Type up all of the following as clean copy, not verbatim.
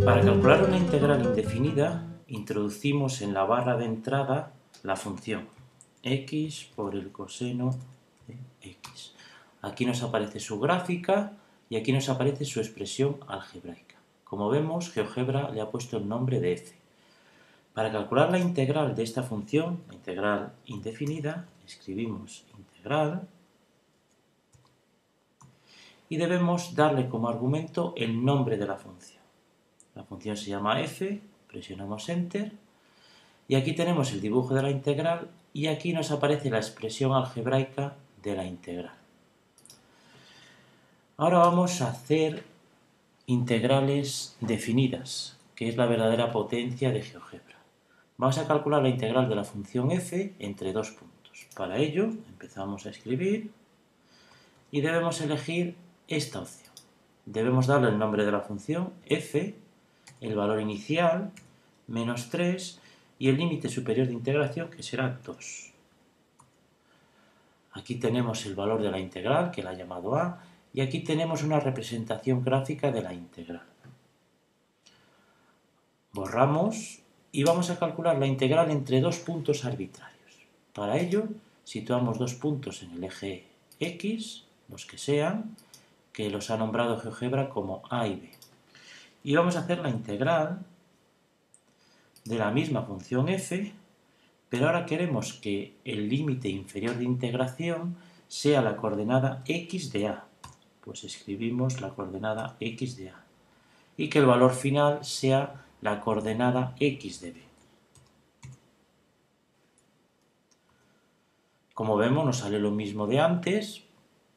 Para calcular una integral indefinida, introducimos en la barra de entrada la función x por el coseno de x. Aquí nos aparece su gráfica y aquí nos aparece su expresión algebraica. Como vemos, GeoGebra le ha puesto el nombre de f. Para calcular la integral de esta función, la integral indefinida, escribimos integral y debemos darle como argumento el nombre de la función. La función se llama f, presionamos Enter y aquí tenemos el dibujo de la integral y aquí nos aparece la expresión algebraica de la integral. Ahora vamos a hacer integrales definidas, que es la verdadera potencia de GeoGebra. Vamos a calcular la integral de la función f entre dos puntos. Para ello empezamos a escribir y debemos elegir esta opción. Debemos darle el nombre de la función f, el valor inicial, menos 3 y el límite superior de integración, que será 2. Aquí tenemos el valor de la integral, que la ha llamado a, y aquí tenemos una representación gráfica de la integral. Borramos y vamos a calcular la integral entre dos puntos arbitrarios. Para ello, situamos dos puntos en el eje X, los que sean, que los ha nombrado GeoGebra como A y B. Y vamos a hacer la integral de la misma función f, pero ahora queremos que el límite inferior de integración sea la coordenada x de a. Pues escribimos la coordenada x de a. Y que el valor final sea la coordenada x de b. Como vemos, nos sale lo mismo de antes,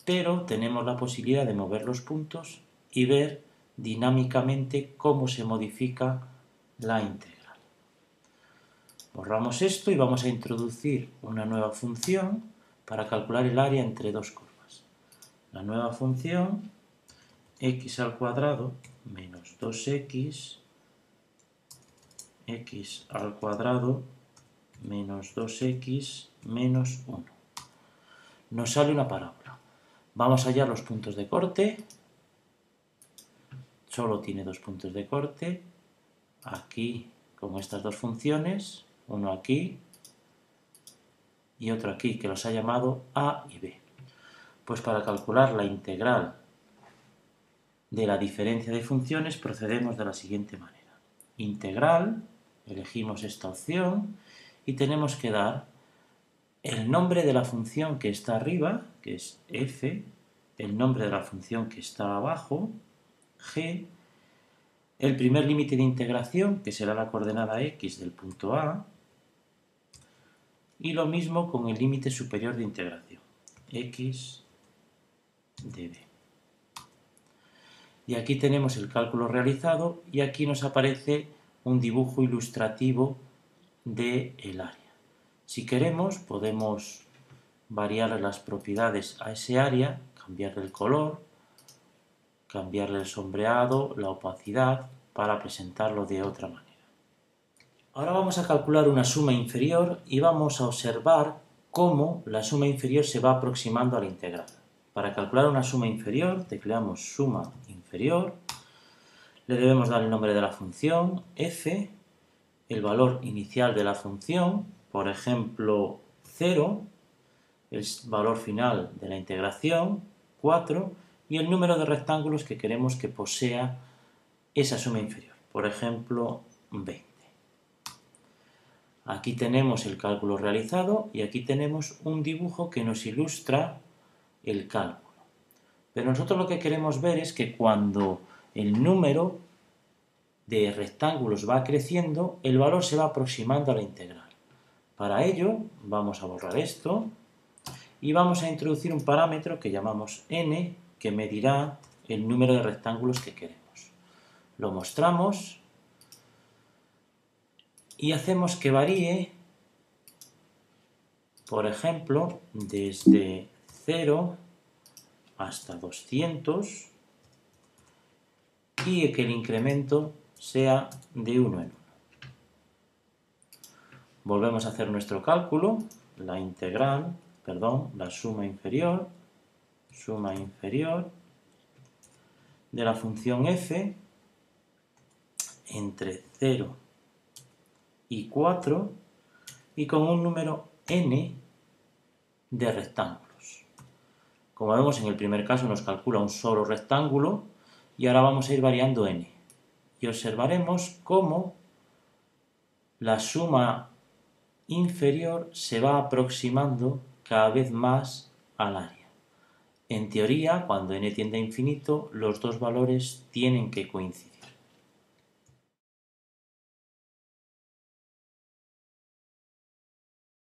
pero tenemos la posibilidad de mover los puntos y ver dinámicamente cómo se modifica la integral. Borramos esto y vamos a introducir una nueva función para calcular el área entre dos curvas. La nueva función x al cuadrado menos 2x, x al cuadrado menos 2x menos 1. Nos sale una parábola. Vamos a hallar los puntos de corte. Solo tiene dos puntos de corte. Aquí, con estas dos funciones, uno aquí y otro aquí, que los ha llamado a y b. Pues para calcular la integral de la diferencia de funciones procedemos de la siguiente manera. Integral, elegimos esta opción y tenemos que dar el nombre de la función que está arriba, que es f, el nombre de la función que está abajo, g, el primer límite de integración, que será la coordenada x del punto A, y lo mismo con el límite superior de integración, x de b. Y aquí tenemos el cálculo realizado y aquí nos aparece un dibujo ilustrativo del área. Si queremos, podemos variar las propiedades a ese área, cambiarle el color, cambiarle el sombreado, la opacidad, para presentarlo de otra manera. Ahora vamos a calcular una suma inferior y vamos a observar cómo la suma inferior se va aproximando a la integral. Para calcular una suma inferior, tecleamos suma inferior, le debemos dar el nombre de la función, f, el valor inicial de la función, por ejemplo 0, el valor final de la integración, 4, y el número de rectángulos que queremos que posea esa suma inferior, por ejemplo 20. Aquí tenemos el cálculo realizado y aquí tenemos un dibujo que nos ilustra el cálculo. Pero nosotros lo que queremos ver es que cuando el número de rectángulos va creciendo, el valor se va aproximando a la integral. Para ello, vamos a borrar esto y vamos a introducir un parámetro que llamamos n, que medirá el número de rectángulos que queremos. Lo mostramos y hacemos que varíe, por ejemplo, desde 0 hasta 200 y que el incremento sea de 1 en 1. Volvemos a hacer nuestro cálculo, la suma inferior de la función f, entre 0 y 4 y con un número n de rectángulos. Como vemos, en el primer caso nos calcula un solo rectángulo y ahora vamos a ir variando n. Y observaremos cómo la suma inferior se va aproximando cada vez más al área. En teoría, cuando n tiende a infinito, los dos valores tienen que coincidir.